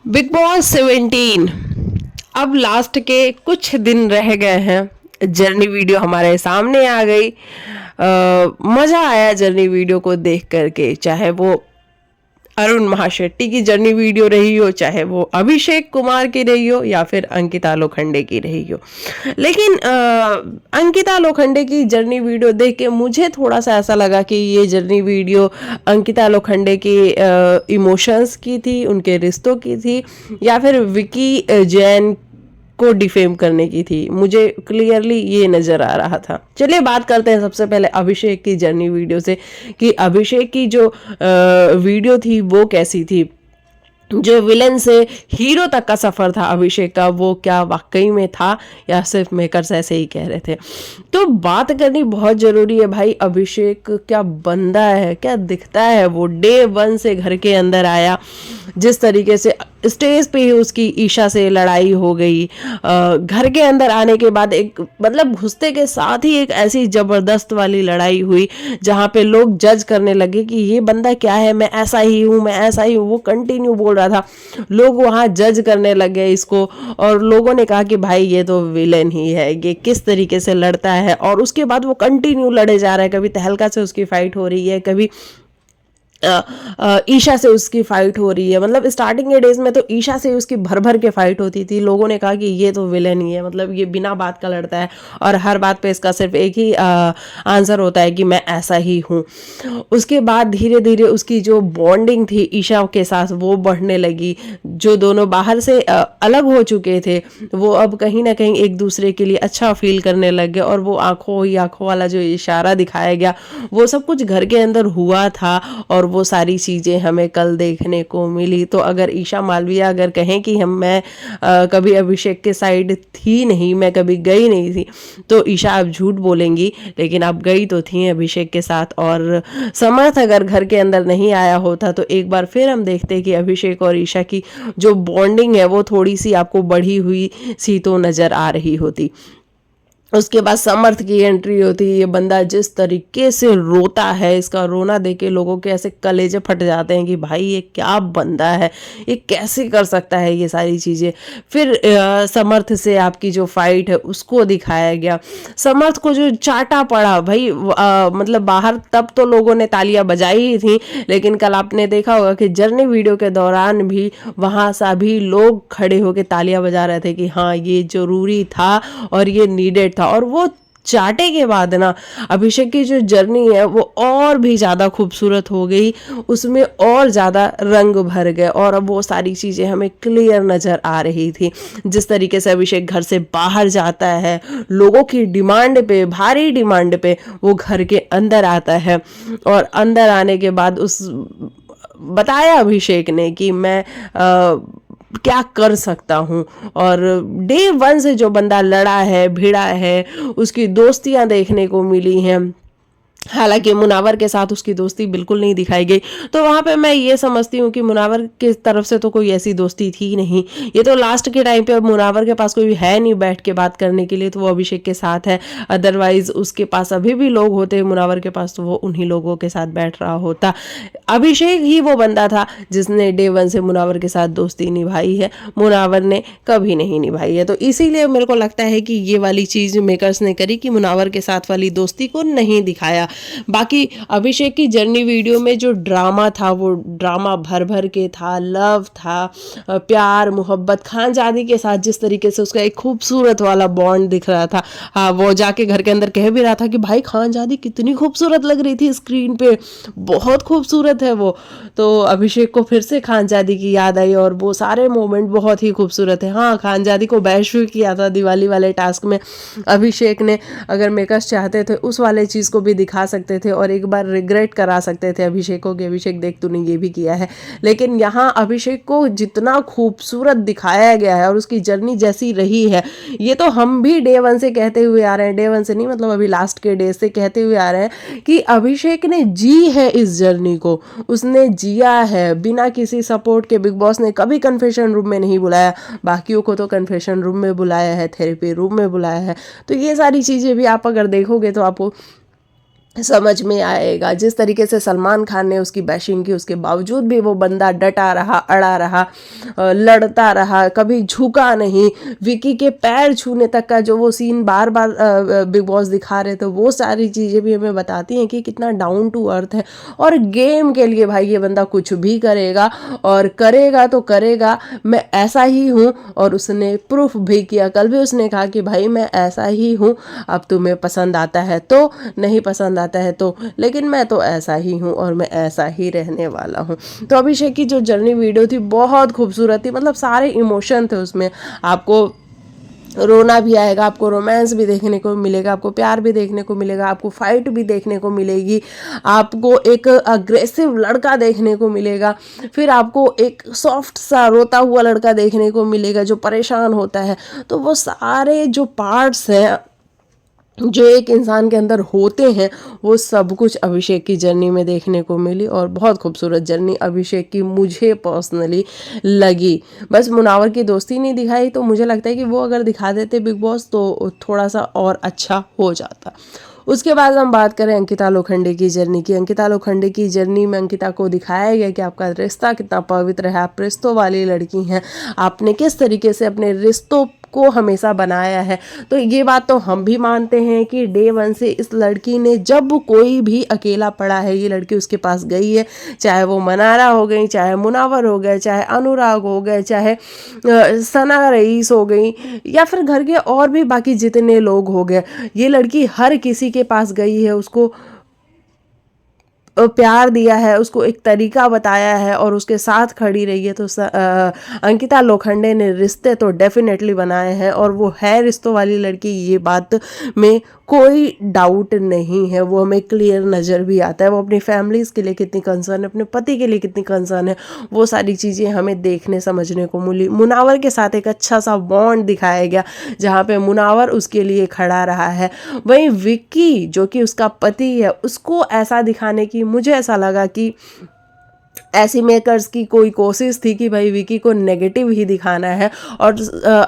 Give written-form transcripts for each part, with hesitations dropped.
Big boss 17 अब last के कुछ दिन रह गए हैं। जर्नी वीडियो हमारे सामने आ गई। मज़ा आया जर्नी वीडियो को देख करके, चाहे वो अरुण महाशेट्टी की जर्नी वीडियो रही हो, चाहे वो अभिषेक कुमार की रही हो, या फिर अंकिता लोखंडे की रही हो। लेकिन अंकिता लोखंडे की जर्नी वीडियो देख के मुझे थोड़ा सा ऐसा लगा कि ये जर्नी वीडियो अंकिता लोखंडे की इमोशंस की थी, उनके रिश्तों की थी, या फिर विकी जैन को डिफेम करने की थी। मुझे क्लियरली ये नज़र आ रहा था। चलिए बात करते हैं सबसे पहले अभिषेक की जर्नी वीडियो से कि अभिषेक की जो वीडियो थी वो कैसी थी। जो विलन से हीरो तक का सफ़र था अभिषेक का, वो क्या वाकई में था या सिर्फ मेकर्स ऐसे ही कह रहे थे। तो बात करनी बहुत ज़रूरी है भाई। अभिषेक क्या बंदा है, क्या दिखता है। वो डे 1 से घर के अंदर आया, जिस तरीके से स्टेज पे ही उसकी ईशा से लड़ाई हो गई। घर के अंदर आने के बाद एक मतलब घुसते के साथ ही एक ऐसी ज़बरदस्त वाली लड़ाई हुई जहाँ पे लोग जज करने लगे कि ये बंदा क्या है, मैं ऐसा ही हूँ, मैं ऐसा ही हूँ। वो कंटिन्यू बोल रहा था, लोग वहाँ जज करने लगे इसको, और लोगों ने कहा कि भाई ये तो विलेन ही है, ये किस तरीके से लड़ता है। और उसके बाद वो कंटिन्यू लड़े जा रहा है। कभी तहलका से उसकी फाइट हो रही है, कभी ईशा से उसकी फाइट हो रही है। मतलब स्टार्टिंग के डेज में तो ईशा से उसकी भर भर के फाइट होती थी। लोगों ने कहा कि ये तो विलेन ही है, मतलब ये बिना बात का लड़ता है और हर बात पे इसका सिर्फ एक ही आंसर होता है कि मैं ऐसा ही हूँ। उसके बाद धीरे धीरे उसकी जो बॉन्डिंग थी ईशा के साथ वो बढ़ने लगी। जो दोनों बाहर से अलग हो चुके थे, वो अब कहीं ना कहीं एक दूसरे के लिए अच्छा फील करने लग गए। और वो आंखों ही आंखों वाला जो इशारा दिखाया गया, वो सब कुछ घर के अंदर हुआ था और वो सारी चीज़ें हमें कल देखने को मिली। तो अगर ईशा मालविया अगर कहें कि मैं कभी अभिषेक के साइड थी नहीं, मैं कभी गई नहीं थी, तो ईशा अब झूठ बोलेंगी, लेकिन अब गई तो थी अभिषेक के साथ। और समर्थ अगर घर के अंदर नहीं आया होता तो एक बार फिर हम देखते कि अभिषेक और ईशा की जो बॉन्डिंग है वो थोड़ी सी आपको बढ़ी हुई सी तो नज़र आ रही होती। उसके बाद समर्थ की एंट्री होती है। ये बंदा जिस तरीके से रोता है, इसका रोना देख के लोगों के ऐसे कलेजे फट जाते हैं कि भाई ये क्या बंदा है, ये कैसे कर सकता है ये सारी चीज़ें। फिर समर्थ से आपकी जो फाइट है उसको दिखाया गया। समर्थ को जो चाटा पड़ा भाई, मतलब बाहर तब तो लोगों ने तालियां बजाई ही थी, लेकिन कल आपने देखा होगा कि जर्नी वीडियो के दौरान भी वहाँ सभी लोग खड़े होकर तालियां बजा रहे थे कि हाँ ये जरूरी था और ये नीडेड था। और वो चाटे के बाद ना अभिषेक की जो जर्नी है वो और भी ज़्यादा खूबसूरत हो गई, उसमें और ज़्यादा रंग भर गए और अब वो सारी चीज़ें हमें क्लियर नज़र आ रही थी। जिस तरीके से अभिषेक घर से बाहर जाता है, लोगों की डिमांड पे, भारी डिमांड पे वो घर के अंदर आता है, और अंदर आने के बाद उस बताया अभिषेक ने कि मैं क्या कर सकता हूँ। और डे 1 से जो बंदा लड़ा है, भिड़ा है, उसकी दोस्तियां देखने को मिली हैं। हालांकि मुनावर के साथ उसकी दोस्ती बिल्कुल नहीं दिखाई गई, तो वहाँ पे मैं ये समझती हूँ कि मुनावर की तरफ से तो कोई ऐसी दोस्ती थी नहीं। ये तो लास्ट के टाइम पे अब मुनावर के पास कोई है नहीं बैठ के बात करने के लिए, तो वो अभिषेक के साथ है। अदरवाइज उसके पास अभी भी लोग होते मुनावर के पास, तो वो उन्हीं लोगों के साथ बैठ रहा होता। अभिषेक ही वो बंदा था जिसने डे 1 से मुनावर के साथ दोस्ती निभाई है, मुनावर ने कभी नहीं निभाई है। तो इसीलिए मेरे को लगता है कि ये वाली चीज़ मेकर्स ने करी कि मुनावर के साथ वाली दोस्ती को नहीं दिखाया। बाकी अभिषेक की जर्नी वीडियो में जो ड्रामा था वो ड्रामा भर भर के था, लव था, प्यार मोहब्बत। खानजादी के साथ जिस तरीके से उसका एक खूबसूरत वाला बॉन्ड दिख रहा था, हाँ वो जाके घर के अंदर कह भी रहा था कि भाई खानजादी कितनी खूबसूरत लग रही थी स्क्रीन पे, बहुत खूबसूरत है वो। तो अभिषेक को फिर से खानजादी की याद आई और वो सारे मोमेंट बहुत ही खूबसूरत है। हाँ खानजादी को बैश भी किया था दिवाली वाले टास्क में अभिषेक ने, अगर मेकर्स चाहते थे उस वाले चीज़ को भी दिखा सकते थे और एक बार रिग्रेट करा सकते थे अभिषेक को कि अभिषेक देख तूने ये भी किया है। लेकिन यहाँ अभिषेक को जितना खूबसूरत दिखाया गया है और उसकी जर्नी जैसी रही है, ये तो हम भी डे 1 से कहते हुए आ रहे हैं, डे 1 से नहीं मतलब अभी लास्ट के डे से कहते हुए आ रहे हैं कि अभिषेक ने जी है इस जर्नी को, उसने जिया है बिना किसी सपोर्ट के। बिग बॉस ने कभी कन्फेशन रूम में नहीं बुलाया, बाकियों को तो कन्फेशन रूम में बुलाया है, थेरेपी रूम में बुलाया है। तो ये सारी चीज़ें भी आप अगर देखोगे तो आपको समझ में आएगा। जिस तरीके से सलमान खान ने उसकी बैशिंग की, उसके बावजूद भी वो बंदा डटा रहा, अड़ा रहा, लड़ता रहा, कभी झुका नहीं। विकी के पैर छूने तक का जो वो सीन बार बार बिग बॉस दिखा रहे थे, वो सारी चीज़ें भी हमें बताती हैं कि कितना डाउन टू अर्थ है। और गेम के लिए भाई ये बंदा कुछ भी करेगा, और करेगा तो करेगा, मैं ऐसा ही हूँ। और उसने प्रूफ भी किया। कल भी उसने कहा कि भाई मैं ऐसा ही हूँ, अब तुम्हें पसंद आता है तो, नहीं पसंद आता है तो, लेकिन मैं तो ऐसा ही हूँ और मैं ऐसा ही रहने वाला हूँ। तो अभिषेक की जो जर्नी वीडियो थी बहुत खूबसूरत थी, मतलब सारे इमोशन थे उसमें। आपको रोना भी आएगा, आपको रोमांस भी देखने को मिलेगा, आपको प्यार भी देखने को मिलेगा, आपको फाइट भी देखने को मिलेगी, आपको एक अग्रेसिव लड़का देखने को मिलेगा, फिर आपको एक सॉफ्ट सा रोता हुआ लड़का देखने को मिलेगा जो परेशान होता है। तो वो सारे जो पार्ट्स हैं जो एक इंसान के अंदर होते हैं, वो सब कुछ अभिषेक की जर्नी में देखने को मिली। और बहुत खूबसूरत जर्नी अभिषेक की मुझे पर्सनली लगी। बस मुनावर की दोस्ती नहीं दिखाई, तो मुझे लगता है कि वो अगर दिखा देते बिग बॉस तो थोड़ा सा और अच्छा हो जाता। उसके बाद हम बात करें अंकिता लोखंडे की जर्नी की। अंकिता लोखंडे की जर्नी में अंकिता को दिखाया गया कि आपका रिश्ता कितना पवित्र है, आप रिश्तों वाली लड़की हैं, आपने किस तरीके से अपने रिश्तों को हमेशा बनाया है। तो ये बात तो हम भी मानते हैं कि डे वन से इस लड़की ने, जब कोई भी अकेला पड़ा है, ये लड़की उसके पास गई है। चाहे वो मनारा हो गई, चाहे मुनावर हो गए, चाहे अनुराग हो गए, चाहे सना रईस हो गई, या फिर घर के और भी बाकी जितने लोग हो गए, ये लड़की हर किसी के पास गई है, उसको प्यार दिया है, उसको एक तरीका बताया है और उसके साथ खड़ी रही है। तो अंकिता लोखंडे ने रिश्ते तो डेफिनेटली बनाए हैं, और वो है रिश्तों वाली लड़की, ये बात में कोई डाउट नहीं है। वो हमें क्लियर नज़र भी आता है। वो अपनी फैमिलीज़ के लिए कितनी कंसर्न है, अपने पति के लिए कितनी कंसर्न है, वो सारी चीज़ें हमें देखने समझने को मिली। मुनावर के साथ एक अच्छा सा बॉन्ड दिखाया गया, जहाँ पे मुनावर उसके लिए खड़ा रहा है। वहीं विक्की जो कि उसका पति है, उसको ऐसा दिखाने की, मुझे ऐसा लगा कि ऐसी मेकर्स की कोई कोशिश थी कि भाई विकी को नेगेटिव ही दिखाना है, और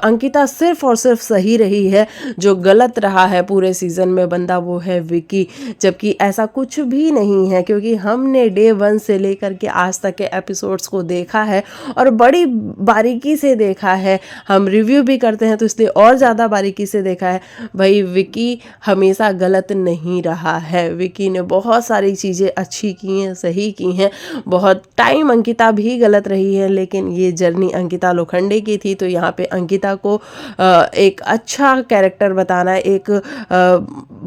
अंकिता सिर्फ और सिर्फ सही रही है। जो गलत रहा है पूरे सीजन में बंदा, वो है विकी। जबकि ऐसा कुछ भी नहीं है, क्योंकि हमने डे वन से लेकर के आज तक के एपिसोड्स को देखा है और बड़ी बारीकी से देखा है। हम रिव्यू भी करते हैं तो इसलिए और ज़्यादा बारीकी से देखा है। भाई विकी हमेशा गलत नहीं रहा है। विकी ने बहुत सारी चीज़ें अच्छी की हैं, सही की हैं। बहुत टाइम अंकिता भी गलत रही है, लेकिन ये जर्नी अंकिता लोखंडे की थी। तो यहाँ पे अंकिता को एक अच्छा कैरेक्टर बताना, एक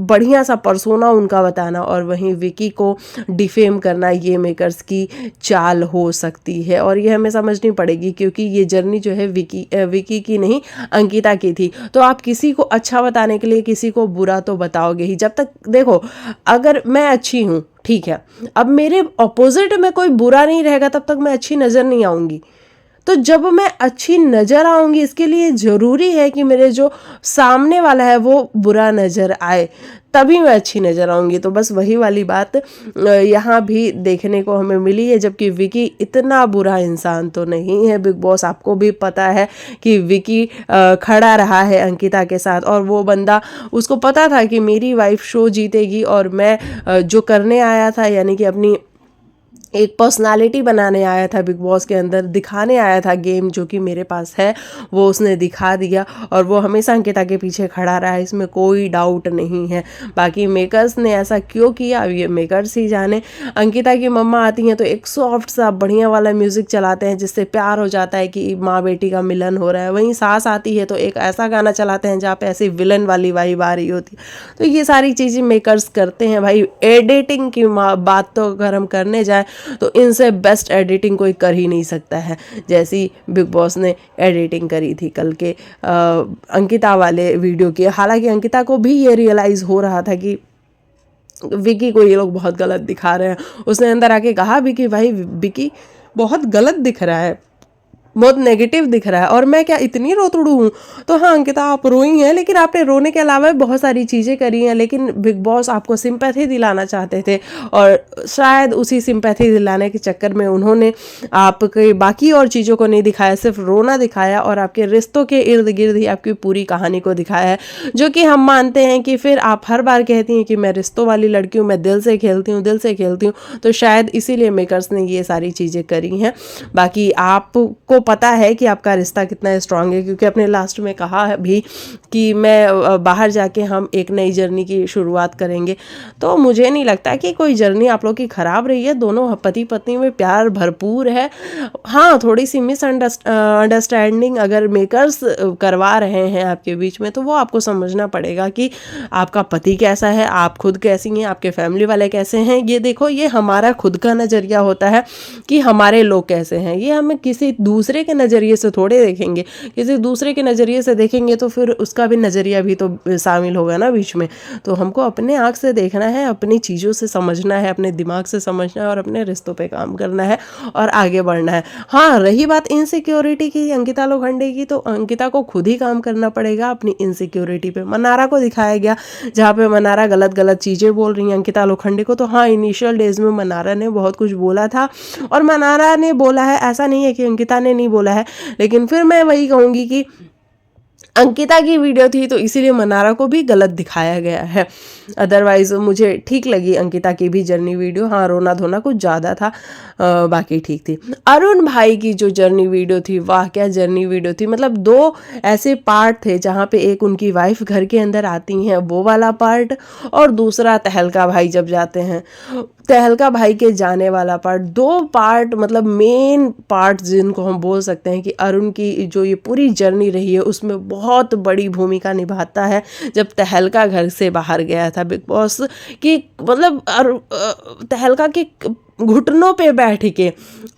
बढ़िया सा पर्सोना उनका बताना, और वहीं विकी को डिफेम करना, ये मेकर्स की चाल हो सकती है। और ये हमें समझनी पड़ेगी, क्योंकि ये जर्नी जो है विकी की नहीं, अंकिता की थी। तो आप किसी को अच्छा बताने के लिए किसी को बुरा तो बताओगे ही। जब तक देखो, अगर मैं अच्छी हूँ, ठीक है, अब मेरे ऑपोजिट में कोई बुरा नहीं रहेगा, तब तक मैं अच्छी नज़र नहीं आऊँगी। तो जब मैं अच्छी नज़र आऊँगी, इसके लिए ज़रूरी है कि मेरे जो सामने वाला है वो बुरा नज़र आए, तभी मैं अच्छी नज़र आऊँगी। तो बस वही वाली बात यहाँ भी देखने को हमें मिली है। जबकि विकी इतना बुरा इंसान तो नहीं है। बिग बॉस आपको भी पता है कि विकी खड़ा रहा है अंकिता के साथ, और वो बंदा, उसको पता था कि मेरी वाइफ शो जीतेगी, और मैं जो करने आया था, यानी कि अपनी एक पर्सनालिटी बनाने आया था बिग बॉस के अंदर, दिखाने आया था गेम जो कि मेरे पास है, वो उसने दिखा दिया। और वो हमेशा अंकिता के पीछे खड़ा रहा है, इसमें कोई डाउट नहीं है। बाकी मेकर्स ने ऐसा क्यों किया, अब ये मेकर्स ही जाने। अंकिता की मम्मा आती हैं तो एक सॉफ्ट सा बढ़िया वाला म्यूज़िक चलाते हैं, जिससे प्यार हो जाता है कि माँ बेटी का मिलन हो रहा है। वहीं सास आती है तो एक ऐसा गाना चलाते हैं जहाँ पे ऐसी विलन वाली वाइब आ रही होती है। तो ये सारी चीज़ें मेकर्स करते हैं भाई। एडिटिंग की बात तो अगर हम करने जाए तो इनसे बेस्ट एडिटिंग कोई कर ही नहीं सकता है, जैसी बिग बॉस ने एडिटिंग करी थी कल के अंकिता वाले वीडियो की। हालांकि अंकिता को भी ये रियलाइज़ हो रहा था कि विकी को ये लोग बहुत गलत दिखा रहे हैं। उसने अंदर आके कहा भी कि भाई विकी बहुत गलत दिख रहा है, बहुत नेगेटिव दिख रहा है और मैं क्या इतनी रोतड़ू हूँ। तो हाँ अंकिता, आप रोई हैं, लेकिन आपने रोने के अलावा भी बहुत सारी चीज़ें करी हैं, लेकिन बिग बॉस आपको सिंपैथी दिलाना चाहते थे और शायद उसी सिंपैथी दिलाने के चक्कर में उन्होंने आपके बाकी और चीज़ों को नहीं दिखाया, सिर्फ रोना दिखाया और आपके रिश्तों के इर्द गिर्द ही आपकी पूरी कहानी को दिखाया है, जो कि हम मानते हैं कि फिर आप हर बार कहती हैं कि मैं रिश्तों वाली लड़की हूँ, मैं दिल से खेलती हूँ, दिल से खेलती हूँ, तो शायद इसीलिए मेकर्स ने ये सारी चीज़ें करी हैं। बाकी आपको पता है कि आपका रिश्ता कितना स्ट्रांग है, क्योंकि अपने लास्ट में कहा है भी कि मैं बाहर जाके हम एक नई जर्नी की शुरुआत करेंगे। तो मुझे नहीं लगता कि कोई जर्नी आप लोग की ख़राब रही है, दोनों पति पत्नी में प्यार भरपूर है। हाँ, थोड़ी सी मिसअंडरस्टैंडिंग अगर मेकर्स करवा रहे हैं आपके बीच में, तो वो आपको समझना पड़ेगा कि आपका पति कैसा है, आप खुद कैसी हैं, आपके फैमिली वाले कैसे हैं। ये देखो, ये हमारा खुद का नज़रिया होता है कि हमारे लोग कैसे हैं, ये हम किसी दूसरे के नज़रिए से थोड़े देखेंगे। किसी दूसरे के नज़रिए से देखेंगे तो फिर उसका भी नज़रिया भी तो शामिल होगा ना बीच में। तो हमको अपने आँख से देखना है, अपनी चीज़ों से समझना है, अपने दिमाग से समझना है और अपने रिश्तों पे काम करना है और आगे बढ़ना है। हाँ, रही बात इनसिक्योरिटी की, अंकिता लोखंडे की, तो अंकिता को खुद ही काम करना पड़ेगा अपनी इनसिक्योरिटी पे। मनारा को दिखाया गया जहाँ पे मनारा गलत गलत चीज़ें बोल रही हैं अंकिता लोखंडे को। तो हाँ, इनिशियल डेज में मनारा ने बहुत कुछ बोला था और मनारा ने बोला है, ऐसा नहीं है कि अंकिता ने नहीं बोला है, लेकिन फिर मैं वही कहूँगी कि अंकिता की वीडियो थी तो इसीलिए मनारा को भी गलत दिखाया गया है। अदरवाइज मुझे ठीक लगी अंकिता की भी जर्नी वीडियो। हाँ, रोना धोना कुछ ज़्यादा था, बाकी ठीक थी। अरुण भाई की जो जर्नी वीडियो थी, वाह क्या जर्नी वीडियो थी। मतलब दो ऐसे पार्ट थे जहाँ पे एक उनकी वाइफ घर के अंदर आती हैं वो वाला पार्ट, और दूसरा तहलका भाई जब जाते हैं, तहलका भाई के जाने वाला पार्ट। दो पार्ट मतलब मेन पार्ट जिनको हम बोल सकते हैं कि अरुण की जो ये पूरी जर्नी रही है उसमें बहुत बड़ी भूमिका निभाता है। जब तहलका घर से बाहर गया था बिग बॉस की, मतलब तहलका के घुटनों पे बैठ के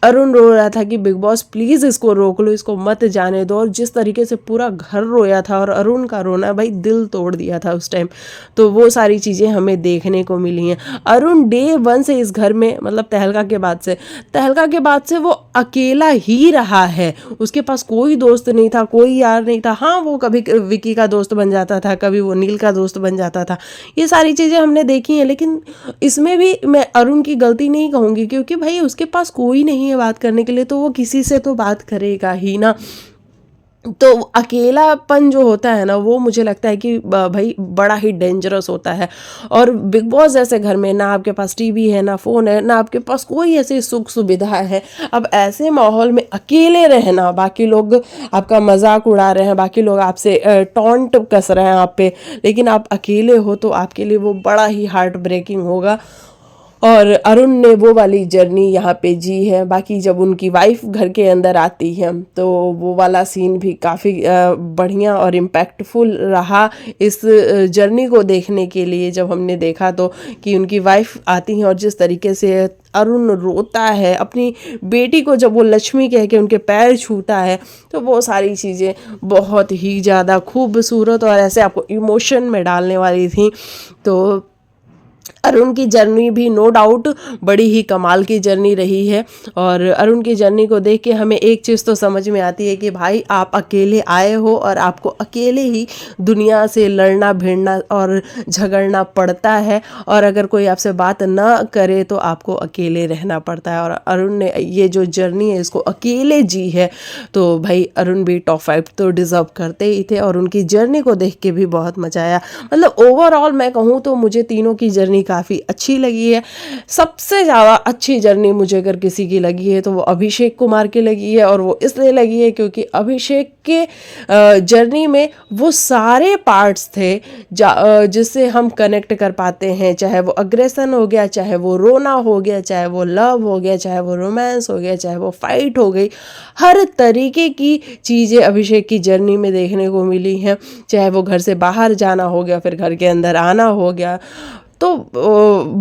अरुण रो रहा था कि बिग बॉस प्लीज़ इसको रोक लो, इसको मत जाने दो, और जिस तरीके से पूरा घर रोया था और अरुण का रोना भाई दिल तोड़ दिया था उस टाइम। तो वो सारी चीज़ें हमें देखने को मिली हैं। अरुण डे 1 से इस घर में, मतलब तहलका के बाद से वो अकेला ही रहा है। उसके पास कोई दोस्त नहीं था, कोई यार नहीं था। हाँ, वो कभी विकी का दोस्त बन जाता था, कभी वो नील का दोस्त बन जाता था, ये सारी चीज़ें हमने देखी हैं। लेकिन इसमें भी मैं अरुण की गलती नहीं कहूँगी, क्योंकि भाई उसके पास कोई नहीं है बात करने के लिए, तो वो किसी से तो बात करेगा ही ना। तो अकेलापन जो होता है ना, वो मुझे लगता है कि भाई बड़ा ही डेंजरस होता है। और बिग बॉस जैसे घर में ना आपके पास टीवी है, ना फ़ोन है, ना आपके पास कोई ऐसी सुख सुविधा है। अब ऐसे माहौल में अकेले रहना, बाकी लोग आपका मजाक उड़ा रहे हैं, बाकी लोग आपसे टॉन्ट कस रहे हैं आप पे, लेकिन आप अकेले हो तो आपके लिए वो बड़ा ही हार्ट ब्रेकिंग होगा। और अरुण ने वो वाली जर्नी यहाँ पे जी है। बाकी जब उनकी वाइफ घर के अंदर आती है तो वो वाला सीन भी काफ़ी बढ़िया और इम्पैक्टफुल रहा इस जर्नी को देखने के लिए। जब हमने देखा तो कि उनकी वाइफ आती हैं और जिस तरीके से अरुण रोता है अपनी बेटी को, जब वो लक्ष्मी कह के उनके पैर छूता है, तो वो सारी चीज़ें बहुत ही ज़्यादा खूबसूरत और ऐसे आपको इमोशन में डालने वाली थी। तो अरुण की जर्नी भी नो डाउट बड़ी ही कमाल की जर्नी रही है। और अरुण की जर्नी को देख के हमें एक चीज़ तो समझ में आती है कि भाई आप अकेले आए हो और आपको अकेले ही दुनिया से लड़ना भिड़ना और झगड़ना पड़ता है, और अगर कोई आपसे बात ना करे तो आपको अकेले रहना पड़ता है। और अरुण ने ये जो जर्नी है इसको अकेले जी है, तो भाई अरुण भी टॉप 5 तो डिज़र्व करते ही थे। और उनकी जर्नी को देख के भी बहुत मज़ा आया। मतलब ओवरऑल मैं कहूँ तो मुझे तीनों की जर्नी काफ़ी अच्छी लगी है। सबसे ज़्यादा अच्छी जर्नी मुझे अगर किसी की लगी है तो वो अभिषेक कुमार की लगी है, और वो इसलिए लगी है क्योंकि अभिषेक के जर्नी में वो सारे पार्ट्स थे जिससे हम कनेक्ट कर पाते हैं। चाहे वो अग्रेशन हो गया, चाहे वो रोना हो गया, चाहे वो लव हो गया, चाहे वो रोमांस हो गया, चाहे वो फाइट हो गई, हर तरीके की चीज़ें अभिषेक की जर्नी में देखने को मिली हैं। चाहे वो घर से बाहर जाना हो गया, फिर घर के अंदर आना हो गया, तो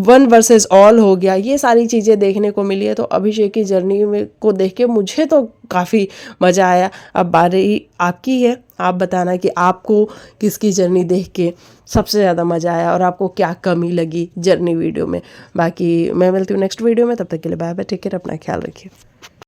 1 वर्सेस ऑल हो गया, ये सारी चीज़ें देखने को मिली है। तो अभिषेक की जर्नी में को देख के मुझे तो काफ़ी मज़ा आया। अब बारी आपकी है, आप बताना कि आपको किसकी जर्नी देख के सबसे ज़्यादा मज़ा आया और आपको क्या कमी लगी जर्नी वीडियो में। बाकी मैं मिलती हूँ नेक्स्ट वीडियो में, तब तक के लिए बाय बाय, टेक केयर, अपना ख्याल रखिए।